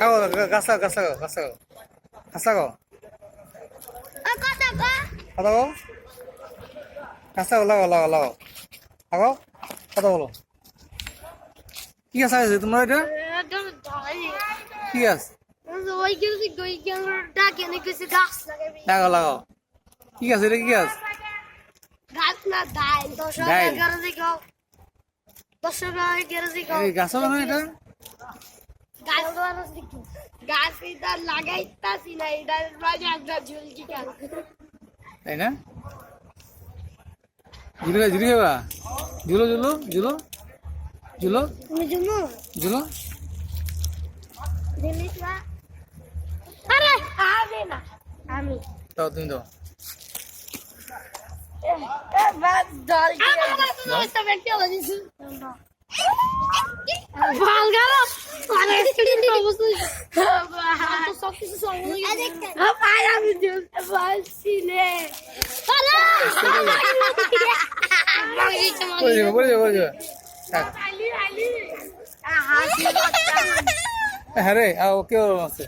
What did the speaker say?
খাও গাছা গাছা গাছা গাছা খাও কথা বল গাছা লাগাও লাগাও লাগাও লাগাও কথা বলো কি গাছ আছে তোমার এটা কি গাছ লাগাও লাগাও কি গাছ এটা কি গাছ গাছ না এটা তাই না ঝুলে ঝুলে খাবা ঝুলো ঝুলো ঝুলো ঝুলো ঝুলো দাও তুমি দাও হ্যাঁ রে কেউ আছে